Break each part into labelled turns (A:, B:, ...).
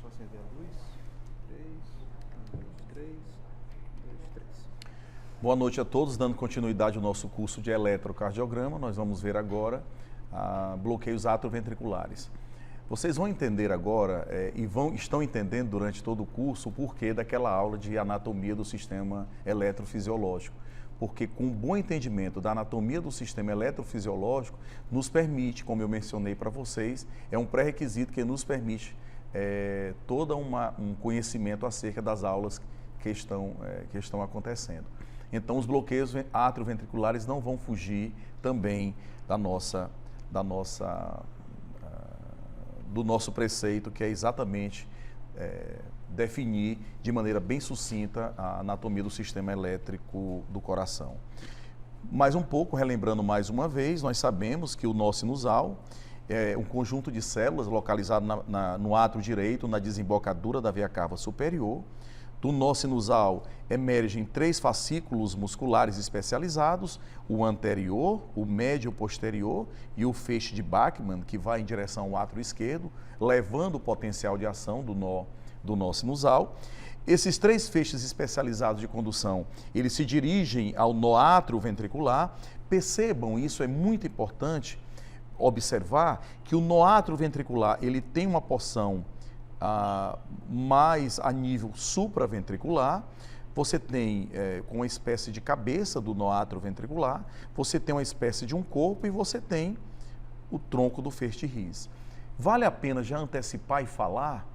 A: Só acender a luz. 3, 1, 2, 3, 1, 2, 3. Boa noite a todos, dando continuidade ao nosso curso de eletrocardiograma. Nós vamos ver agora bloqueios atrioventriculares. Vocês vão entender agora estão entendendo durante todo o curso o porquê daquela aula de anatomia do sistema eletrofisiológico. Porque com um bom entendimento da anatomia do sistema eletrofisiológico, nos permite, como eu mencionei para vocês, é um pré-requisito que nos permite todo um conhecimento acerca das aulas que estão acontecendo. Então, os bloqueios atrioventriculares não vão fugir também do nosso preceito, que é exatamente definir de maneira bem sucinta a anatomia do sistema elétrico do coração. Mais um pouco, relembrando mais uma vez, nós sabemos que o nó sinusal é um conjunto de células localizado no átrio direito, na desembocadura da veia cava superior. Do nó sinusal emergem 3 fascículos musculares especializados, o anterior, o médio posterior e o feixe de Bachmann, que vai em direção ao átrio esquerdo, levando o potencial de ação do nó sinusal. Esses 3 feixes especializados de condução, eles se dirigem ao nó atrioventricular. Percebam, isso é muito importante observar, que o nó atrioventricular, ele tem uma porção mais a nível supraventricular. Você tem com uma espécie de cabeça do nó atrioventricular, você tem uma espécie de um corpo e você tem o tronco do feixe His. Vale a pena já antecipar e falar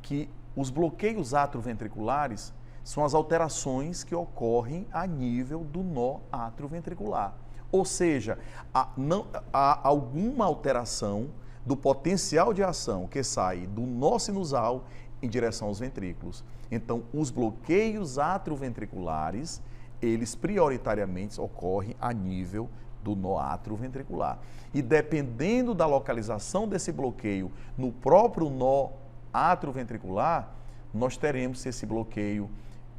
A: que os bloqueios atrioventriculares são as alterações que ocorrem a nível do nó atrioventricular. Ou seja, há alguma alteração do potencial de ação que sai do nó sinusal em direção aos ventrículos. Então, os bloqueios atrioventriculares, eles prioritariamente ocorrem a nível do nó atrioventricular. E dependendo da localização desse bloqueio no próprio nó atrioventricular, nós teremos se esse bloqueio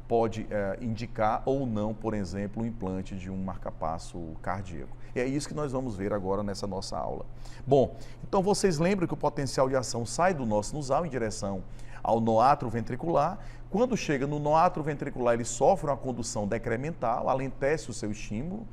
A: pode indicar ou não, por exemplo, o implante de um marcapasso cardíaco. E é isso que nós vamos ver agora nessa nossa aula. Bom, então vocês lembram que o potencial de ação sai do nó sinusal em direção ao nó atrioventricular. Quando chega no nó atrioventricular, ele sofre uma condução decremental, alentece o seu estímulo,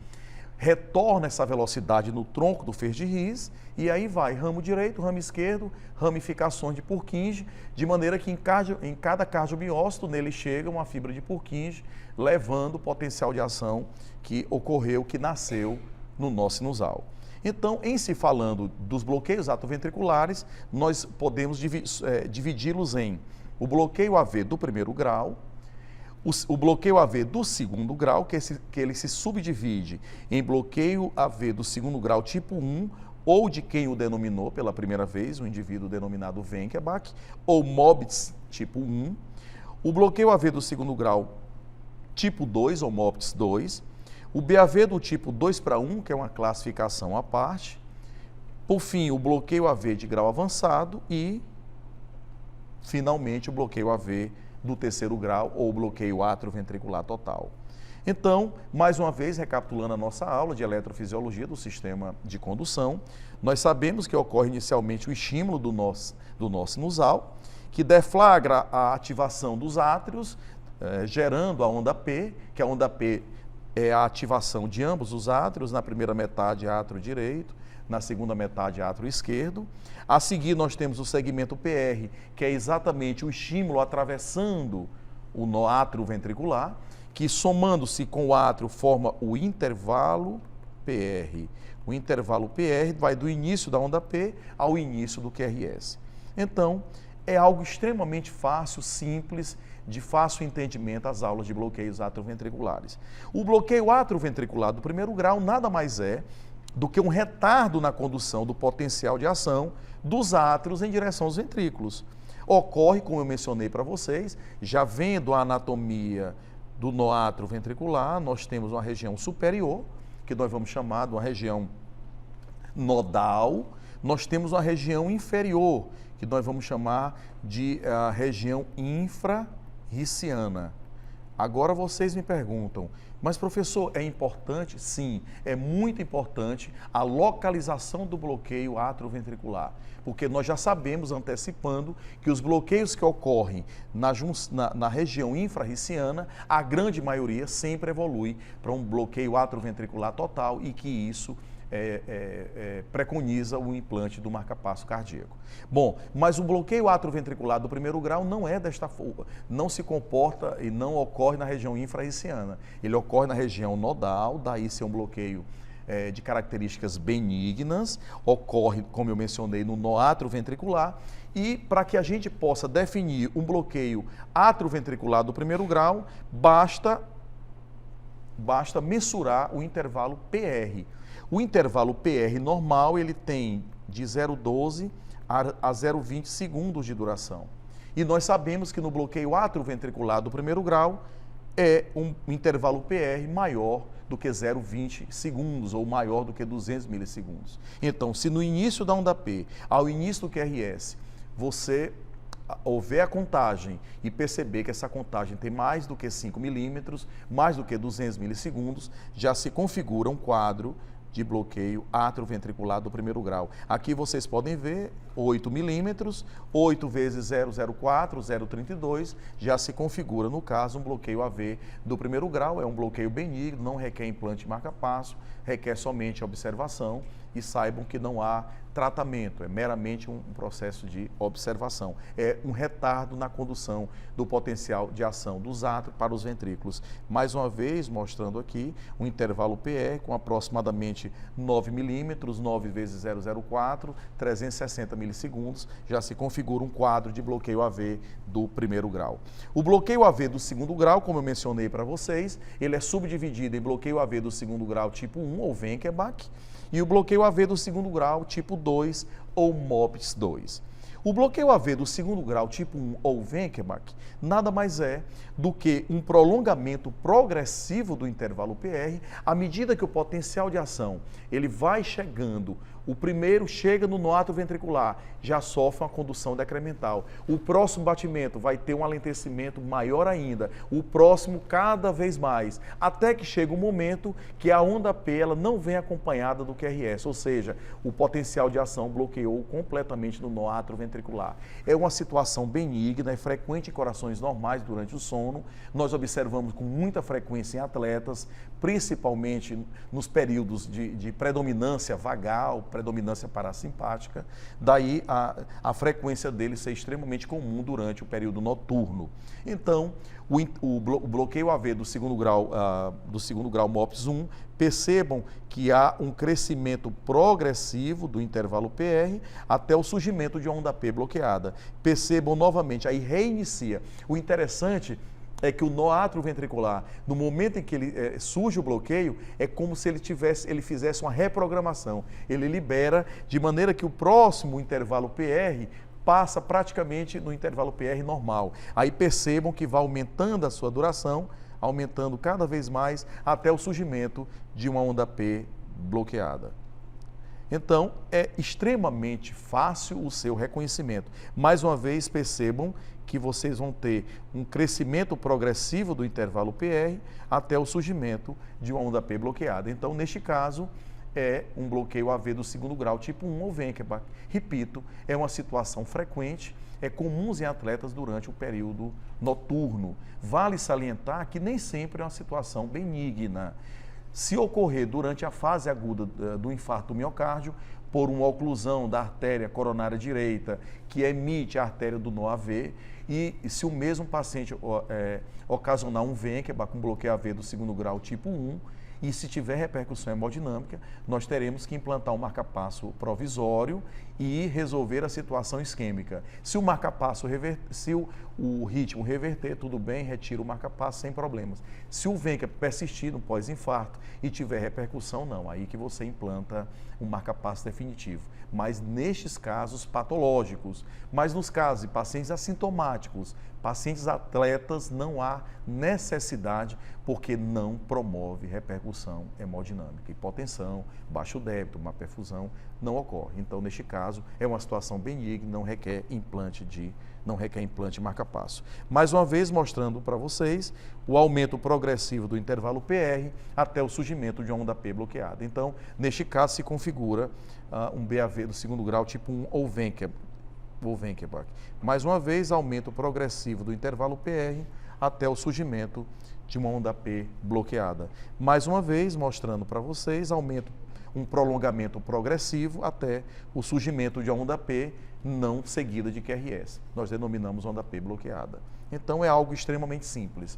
A: retorna essa velocidade no tronco do feixe His e aí vai ramo direito, ramo esquerdo, ramificações de Purkinje, de maneira que em cada cardiomiócito nele chega uma fibra de Purkinje, levando o potencial de ação que ocorreu, que nasceu no nó sinusal. Então, em se falando dos bloqueios atrioventriculares, nós podemos dividi-los em o bloqueio AV do primeiro grau, o bloqueio AV do segundo grau, que ele se subdivide em bloqueio AV do segundo grau tipo 1, ou de quem o denominou pela primeira vez, o indivíduo denominado Wenckebach, ou Mobitz tipo 1, o bloqueio AV do segundo grau tipo 2, ou Mobitz 2, o BAV do tipo 2:1, que é uma classificação à parte, por fim, o bloqueio AV de grau avançado e, finalmente, o bloqueio AV do terceiro grau ou bloqueio atrioventricular total. Então, mais uma vez, recapitulando a nossa aula de eletrofisiologia do sistema de condução, nós sabemos que ocorre inicialmente o estímulo do nó sinusal, que deflagra a ativação dos átrios, gerando a onda P, que a onda P é a ativação de ambos os átrios, na primeira metade átrio direito, na segunda metade átrio esquerdo. A seguir nós temos o segmento PR, que é exatamente o estímulo atravessando o nó atrioventricular, que somando-se com o átrio forma o intervalo PR. O intervalo PR vai do início da onda P ao início do QRS. Então, é algo extremamente fácil, simples, de fácil entendimento as aulas de bloqueios atrioventriculares. O bloqueio atrioventricular do primeiro grau nada mais é do que um retardo na condução do potencial de ação dos átrios em direção aos ventrículos. Ocorre, como eu mencionei para vocês, já vendo a anatomia do nó atrioventricular, nós temos uma região superior, que nós vamos chamar de uma região nodal, nós temos uma região inferior, que nós vamos chamar de região infrarriciana. Agora vocês me perguntam, mas professor, é importante? Sim, é muito importante a localização do bloqueio atrioventricular, porque nós já sabemos, antecipando, que os bloqueios que ocorrem na região infrarriciana, a grande maioria sempre evolui para um bloqueio atrioventricular total e que isso preconiza o implante do marcapasso cardíaco. Bom, mas o bloqueio atrioventricular do primeiro grau não é desta forma, não se comporta e não ocorre na região infrarriciana. Ele ocorre na região nodal, daí ser um bloqueio de características benignas, ocorre, como eu mencionei, no nó atrioventricular, e para que a gente possa definir um bloqueio atrioventricular do primeiro grau, basta mensurar o intervalo PR. O intervalo PR normal, ele tem de 0,12 a 0,20 segundos de duração. E nós sabemos que no bloqueio atrioventricular do primeiro grau é um intervalo PR maior do que 0,20 segundos ou maior do que 200 milissegundos. Então, se no início da onda P, ao início do QRS, você houver a contagem e perceber que essa contagem tem mais do que 5 milímetros, mais do que 200 milissegundos, já se configura um quadro de bloqueio atrioventricular do primeiro grau. Aqui vocês podem ver 8 milímetros, 8 vezes 0,04, 0,32, já se configura, no caso, um bloqueio AV do primeiro grau. É um bloqueio benigno, não requer implante marca-passo, requer somente observação, e saibam que não há tratamento, é meramente um processo de observação. É um retardo na condução do potencial de ação dos átrios para os ventrículos. Mais uma vez, mostrando aqui um intervalo PR com aproximadamente 9 milímetros, 9 vezes 0,04, 360 milissegundos, já se configura um quadro de bloqueio AV do primeiro grau. O bloqueio AV do segundo grau, como eu mencionei para vocês, ele é subdividido em bloqueio AV do segundo grau tipo 1, ou Wenckebach, e o bloqueio AV do segundo grau tipo 2 ou MOPS 2. O bloqueio AV do segundo grau tipo 1 ou Wenckebach nada mais é do que um prolongamento progressivo do intervalo PR à medida que o potencial de ação ele vai chegando. O primeiro chega no nó atrioventricular, já sofre uma condução decremental. O próximo batimento vai ter um alentecimento maior ainda. O próximo cada vez mais, até que chega um momento que a onda P ela não vem acompanhada do QRS, ou seja, o potencial de ação bloqueou completamente no nó atrioventricular. É uma situação benigna, é frequente em corações normais durante o sono. Nós observamos com muita frequência em atletas, principalmente nos períodos de predominância vagal, predominância parasimpática, daí a frequência dele ser extremamente comum durante o período noturno. Então, o bloqueio AV do segundo grau MOPS 1, percebam que há um crescimento progressivo do intervalo PR até o surgimento de onda P bloqueada. Percebam novamente, aí reinicia. O interessante é que o nó atrioventricular, no momento em que ele surge o bloqueio, é como se ele fizesse uma reprogramação. Ele libera de maneira que o próximo intervalo PR passa praticamente no intervalo PR normal. Aí percebam que vai aumentando a sua duração, aumentando cada vez mais até o surgimento de uma onda P bloqueada. Então, é extremamente fácil o seu reconhecimento. Mais uma vez, percebam que vocês vão ter um crescimento progressivo do intervalo PR até o surgimento de uma onda P bloqueada. Então, neste caso, é um bloqueio AV do segundo grau tipo 1 ou Wenckebach. Repito, é uma situação frequente, é comum em atletas durante o período noturno. Vale salientar que nem sempre é uma situação benigna. Se ocorrer durante a fase aguda do infarto do miocárdio, por uma oclusão da artéria coronária direita que emite a artéria do nó AV, e se o mesmo paciente ocasionar um Wenckebach, um bloqueio AV do segundo grau tipo 1, e se tiver repercussão hemodinâmica, nós teremos que implantar um marcapasso provisório e resolver a situação isquêmica. Se o marcapasso o ritmo reverter, tudo bem, retira o marcapasso sem problemas. Se o Wenckebach persistir no pós-infarto e tiver repercussão, não, aí que você implanta um marcapasso definitivo. Mas nestes casos patológicos, mas nos casos de pacientes assintomáticos, pacientes atletas, não há necessidade, porque não promove repercussão hemodinâmica. Hipotensão, baixo débito, má perfusão, não ocorre. Então, neste caso, é uma situação benigna, não requer implante marca-passo. Mais uma vez, mostrando para vocês o aumento progressivo do intervalo PR até o surgimento de uma onda P bloqueada. Então, neste caso, se configura um BAV do segundo grau tipo 1 ou Wenckebach. Mais uma vez, aumento progressivo do intervalo PR até o surgimento de uma onda P bloqueada. Mais uma vez, mostrando para vocês, um prolongamento progressivo até o surgimento de uma onda P não seguida de QRS. Nós denominamos onda P bloqueada. Então, é algo extremamente simples.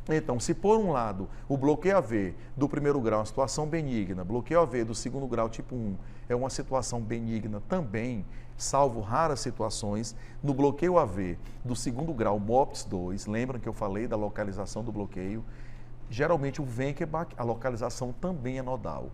A: Então, se por um lado o bloqueio AV do primeiro grau é uma situação benigna, bloqueio AV do segundo grau tipo 1 é uma situação benigna também, salvo raras situações, no bloqueio AV do segundo grau MOPS 2, lembram que eu falei da localização do bloqueio? Geralmente o Wenckebach, a localização também é nodal.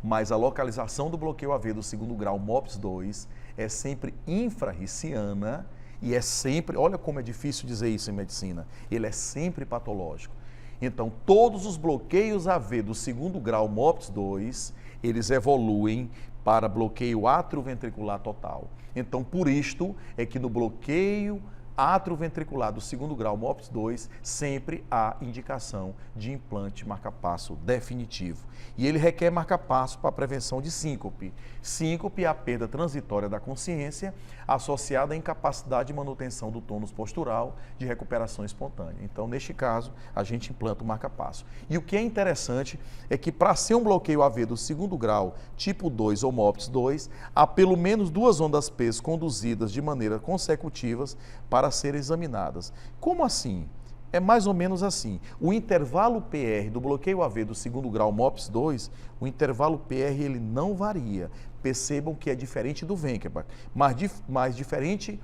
A: Mas a localização do bloqueio AV do segundo grau MOPS 2 é sempre infrarriciana e é sempre, olha como é difícil dizer isso em medicina, ele é sempre patológico. Então, todos os bloqueios AV do segundo grau MOPS 2, eles evoluem para bloqueio atrioventricular total. Então, por isto é que no bloqueio atrioventricular do segundo grau MOPS 2, sempre há indicação de implante marca-passo definitivo. E ele requer marca-passo para a prevenção de síncope. Síncope é a perda transitória da consciência associada à incapacidade de manutenção do tônus postural de recuperação espontânea. Então, neste caso, a gente implanta o marca-passo. E o que é interessante é que para ser um bloqueio AV do segundo grau, tipo 2 ou MOPS 2, há pelo menos 2 ondas P conduzidas de maneira consecutivas para serem examinadas. Como assim? É mais ou menos assim. O intervalo PR do bloqueio AV do segundo grau MOPS 2, o intervalo PR ele não varia. Percebam que é diferente do Wenckebach, mas diferente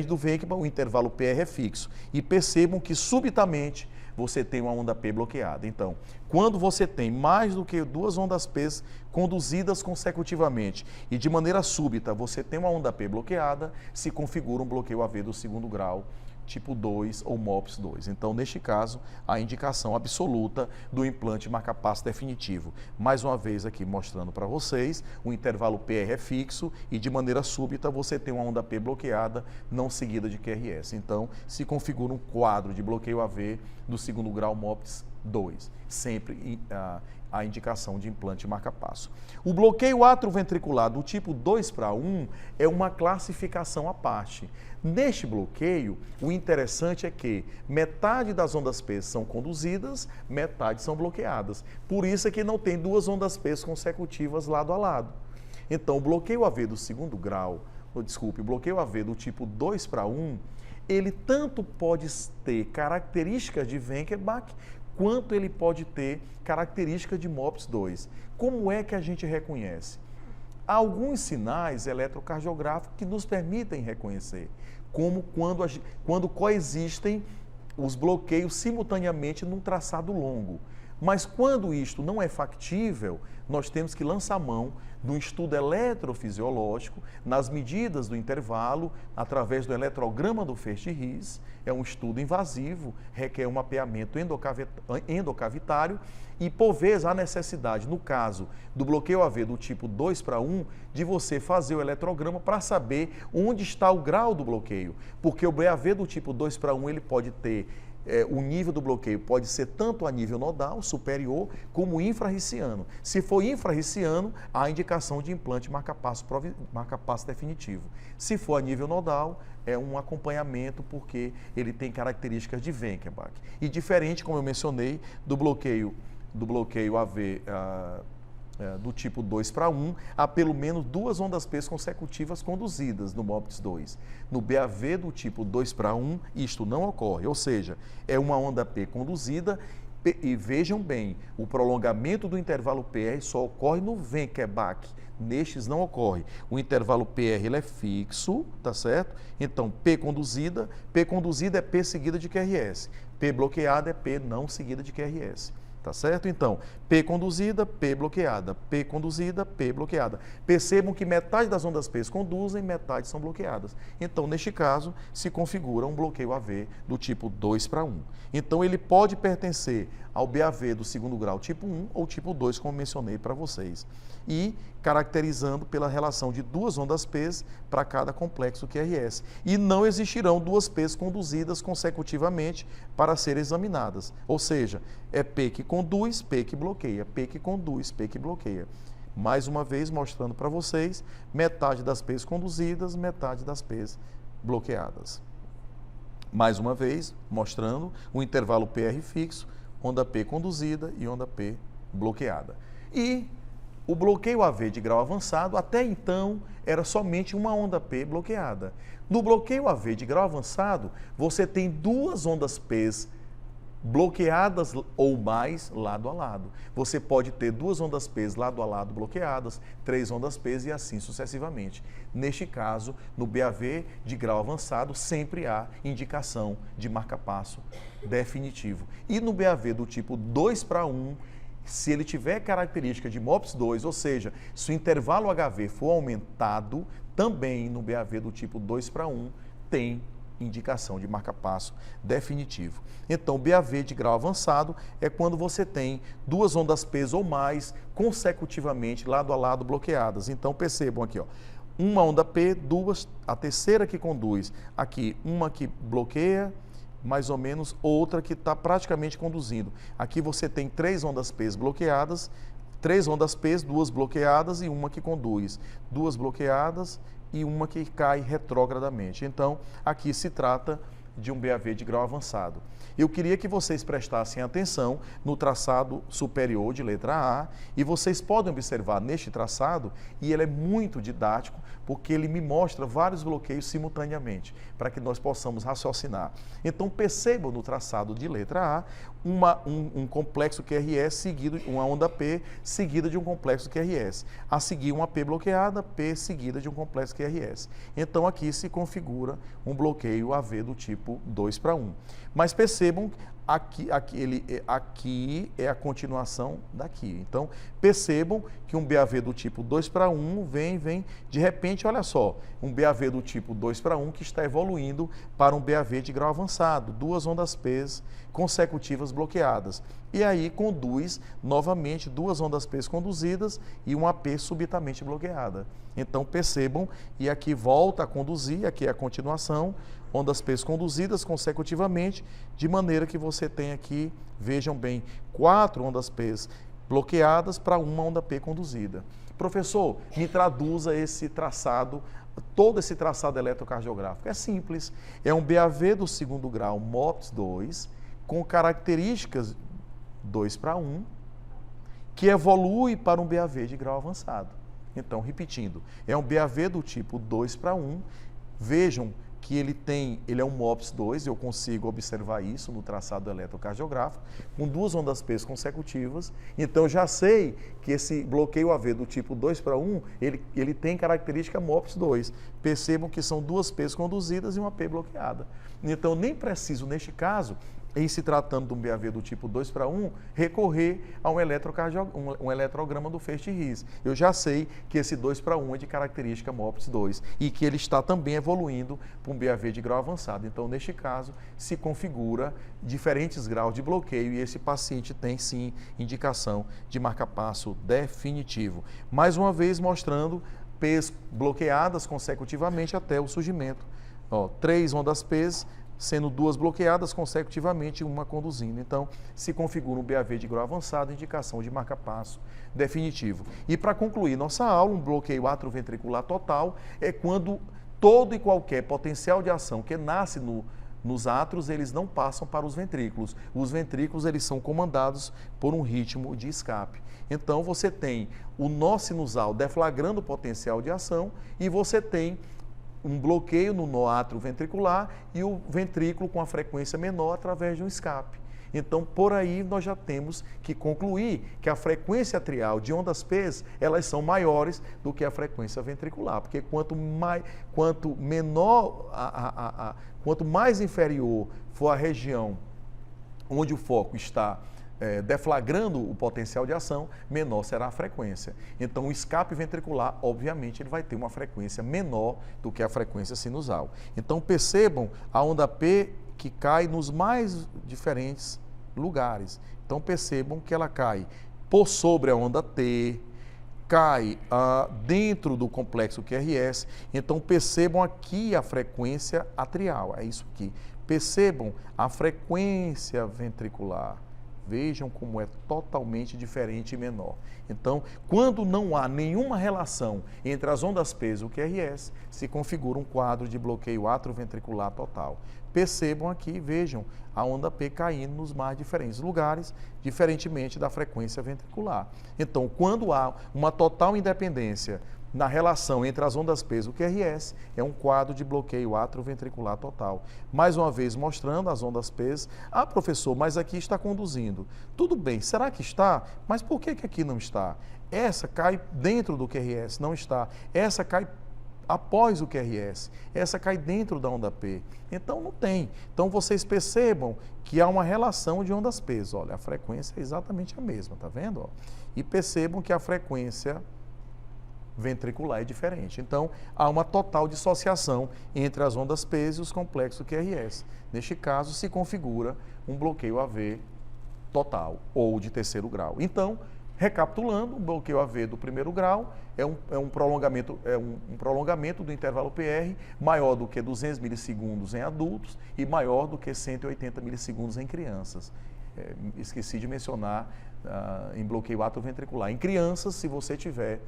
A: do Wenckebach, o intervalo PR é fixo. E percebam que subitamente você tem uma onda P bloqueada. Então, quando você tem mais do que 2 ondas P conduzidas consecutivamente e de maneira súbita você tem uma onda P bloqueada, se configura um bloqueio AV do segundo grau, tipo 2 ou MOPS 2. Então, neste caso, a indicação absoluta do implante marca-passo definitivo. Mais uma vez aqui mostrando para vocês, o intervalo PR é fixo e de maneira súbita você tem uma onda P bloqueada, não seguida de QRS. Então, se configura um quadro de bloqueio AV do segundo grau MOPS 2. Sempre a indicação de implante marca-passo. O bloqueio atrioventricular do tipo 2/1 é uma classificação à parte. Neste bloqueio, o interessante é que metade das ondas P são conduzidas, metade são bloqueadas. Por isso é que não tem 2 ondas P consecutivas lado a lado. Então, o bloqueio AV do segundo grau, o bloqueio AV do tipo 2/1, ele tanto pode ter características de Wenckebach, quanto ele pode ter característica de MOPS 2. Como é que a gente reconhece? Há alguns sinais eletrocardiográficos que nos permitem reconhecer, como quando coexistem os bloqueios simultaneamente num traçado longo. Mas quando isto não é factível, nós temos que lançar mão de um estudo eletrofisiológico nas medidas do intervalo, através do eletrograma do First-His. É um estudo invasivo, requer um mapeamento endocavitário e, por vezes, há necessidade, no caso do bloqueio AV do tipo 2/1, de você fazer o eletrograma para saber onde está o grau do bloqueio, porque o BAV do tipo 2/1 ele pode ter o nível do bloqueio pode ser tanto a nível nodal, superior, como infrarriciano. Se for infrarriciano, há indicação de implante marca-passo definitivo. Se for a nível nodal, é um acompanhamento porque ele tem características de Wenckebach. E diferente, como eu mencionei, do bloqueio AV do tipo 2/1, há pelo menos 2 ondas P consecutivas conduzidas no MOPS 2. No BAV do tipo 2/1, isto não ocorre, ou seja, é uma onda P conduzida e vejam bem, o prolongamento do intervalo PR só ocorre no Wenckebach, nestes não ocorre. O intervalo PR ele é fixo, tá certo? Então, P conduzida é P seguida de QRS, P bloqueada é P não seguida de QRS. tá certo? Então, P conduzida, P bloqueada, P conduzida, P bloqueada. Percebam que metade das ondas P conduzem, metade são bloqueadas. Então, neste caso, se configura um bloqueio AV do tipo 2:1. Então, ele pode pertencer ao BAV do segundo grau tipo 1 ou tipo 2, como mencionei para vocês. E caracterizando pela relação de duas ondas P para cada complexo QRS. E não existirão duas P conduzidas consecutivamente para serem examinadas. Ou seja, é P que conduz, P que bloqueia, P que conduz, P que bloqueia. Mais uma vez, mostrando para vocês, metade das P's conduzidas, metade das P's bloqueadas. Mais uma vez, mostrando o intervalo PR fixo, onda P conduzida e onda P bloqueada. E o bloqueio AV de grau avançado, até então, era somente uma onda P bloqueada. No bloqueio AV de grau avançado, você tem duas ondas P's bloqueadas ou mais lado a lado. Você pode ter duas ondas P's lado a lado bloqueadas, três ondas P's e assim sucessivamente. Neste caso, no BAV de grau avançado, sempre há indicação de marca-passo definitivo. E no BAV do tipo 2:1, se ele tiver característica de MOPS 2, ou seja, se o intervalo HV for aumentado, também no BAV do tipo 2:1 tem indicação de marca-passo definitivo. Então, BAV de grau avançado é quando você tem duas ondas P ou mais consecutivamente lado a lado bloqueadas. Então, percebam aqui, ó, uma onda P, duas, a terceira que conduz, aqui uma que bloqueia, mais ou menos, outra que está praticamente conduzindo. Aqui você tem três ondas P bloqueadas, três ondas P, duas bloqueadas e uma que conduz. Duas bloqueadas e uma que cai retrogradamente. Então, aqui se trata de um BAV de grau avançado. Eu queria que vocês prestassem atenção no traçado superior de letra A, e vocês podem observar neste traçado, e ele é muito didático, porque ele me mostra vários bloqueios simultaneamente, para que nós possamos raciocinar. Então, percebam no traçado de letra A, um complexo QRS seguido, uma onda P seguida de um complexo QRS. A seguir, uma P bloqueada, P seguida de um complexo QRS. Então, aqui se configura um bloqueio AV do tipo 2:1. Mas percebam, aqui é a continuação daqui. Então, percebam que um BAV do tipo 2:1 vem, de repente, olha só, um BAV do tipo 2:1 que está evoluindo para um BAV de grau avançado, duas ondas P consecutivas bloqueadas. E aí conduz novamente duas ondas P conduzidas e uma P subitamente bloqueada. Então, percebam, e aqui volta a conduzir, aqui é a continuação, ondas P conduzidas consecutivamente, de maneira que você tem aqui, vejam bem, 4 ondas P bloqueadas para uma onda P conduzida. Professor, me traduza esse traçado, todo esse traçado eletrocardiográfico. É simples, é um BAV do segundo grau MOPS 2, com características 2:1, que evolui para um BAV de grau avançado. Então, repetindo, é um BAV do tipo 2:1, vejam que ele é um MOPS 2, eu consigo observar isso no traçado eletrocardiográfico, com duas ondas P consecutivas. Então, já sei que esse bloqueio AV do tipo 2:1, ele tem característica MOPS 2. Percebam que são duas P conduzidas e uma P bloqueada. Então, nem preciso, neste caso, em se tratando de um BAV do tipo 2:1, recorrer a um eletrograma do First-His. Eu já sei que esse 2:1 é de característica MOPS 2 e que ele está também evoluindo para um BAV de grau avançado. Então, neste caso, se configura diferentes graus de bloqueio e esse paciente tem, sim, indicação de marca-passo definitivo. Mais uma vez, mostrando P's bloqueadas consecutivamente até o surgimento. Ó, 3 ondas P's, sendo duas bloqueadas consecutivamente e uma conduzindo. Então, se configura um BAV de grau avançado, indicação de marca-passo definitivo. E para concluir nossa aula, um bloqueio atrioventricular total é quando todo e qualquer potencial de ação que nasce nos átrios, eles não passam para os ventrículos. Os ventrículos, eles são comandados por um ritmo de escape. Então, você tem o nó sinusal deflagrando o potencial de ação e você tem um bloqueio no nó atrioventricular e o ventrículo com a frequência menor através de um escape. Então, por aí, nós já temos que concluir que a frequência atrial de ondas P, elas são maiores do que a frequência ventricular, porque quanto mais inferior for a região onde o foco está deflagrando o potencial de ação, menor será a frequência. Então, o escape ventricular, obviamente, ele vai ter uma frequência menor do que a frequência sinusal. Então, percebam a onda P que cai nos mais diferentes lugares. Então, percebam que ela cai por sobre a onda T, cai dentro do complexo QRS. Então, percebam aqui a frequência atrial, é isso aqui. Percebam a frequência ventricular. Vejam como é totalmente diferente e menor. Então, quando não há nenhuma relação entre as ondas P e o QRS, se configura um quadro de bloqueio atrioventricular total. Percebam aqui, vejam a onda P caindo nos mais diferentes lugares, diferentemente da frequência ventricular. Então, quando há uma total independência na relação entre as ondas P e o QRS, é um quadro de bloqueio atrioventricular total. Mais uma vez, mostrando as ondas P. Ah, professor, mas aqui está conduzindo. Tudo bem, será que está? Mas por que aqui não está? Essa cai dentro do QRS, não está. Essa cai após o QRS, essa cai dentro da onda P. Então, não tem. Então, vocês percebam que há uma relação de ondas P. Olha, a frequência é exatamente a mesma, tá vendo? E percebam que a frequência ventricular é diferente. Então, há uma total dissociação entre as ondas P e os complexos QRS. Neste caso, se configura um bloqueio AV total ou de terceiro grau. Então, recapitulando, o bloqueio AV do primeiro grau é um prolongamento do intervalo PR maior do que 200 milissegundos em adultos e maior do que 180 milissegundos em crianças. Esqueci de mencionar em bloqueio atrioventricular. Em crianças, se você tiver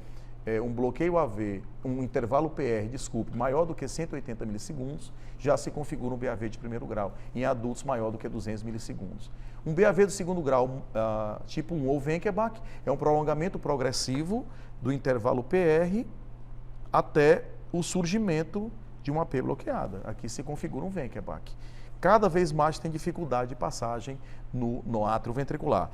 A: um bloqueio AV, um intervalo PR, desculpe, maior do que 180 milissegundos, já se configura um BAV de primeiro grau. Em adultos, maior do que 200 milissegundos. Um BAV do segundo grau, tipo 1 ou Wenckebach, é um prolongamento progressivo do intervalo PR até o surgimento de uma P bloqueada. Aqui se configura um Wenckebach. Cada vez mais tem dificuldade de passagem no átrio ventricular.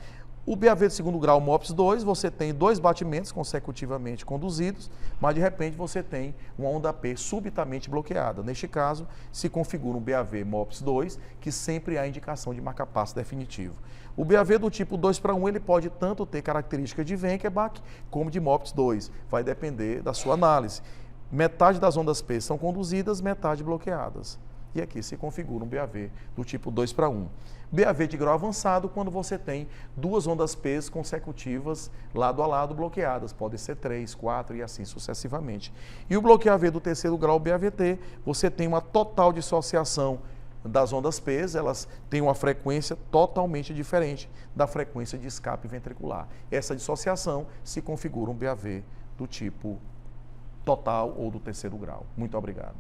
A: O BAV de segundo grau, MOPS 2, você tem 2 batimentos consecutivamente conduzidos, mas de repente você tem uma onda P subitamente bloqueada. Neste caso, se configura um BAV MOPS 2, que sempre há indicação de marca-passo definitivo. O BAV do tipo 2:1, ele pode tanto ter características de Wenckebach como de MOPS 2, vai depender da sua análise. Metade das ondas P são conduzidas, metade bloqueadas. E aqui se configura um BAV do tipo 2:1. BAV de grau avançado, quando você tem 2 ondas P consecutivas lado a lado bloqueadas, pode ser 3, 4 e assim sucessivamente. E o bloqueio AV do terceiro grau, BAVT, você tem uma total dissociação das ondas P, elas têm uma frequência totalmente diferente da frequência de escape ventricular. Essa dissociação se configura um BAV do tipo total ou do terceiro grau. Muito obrigado.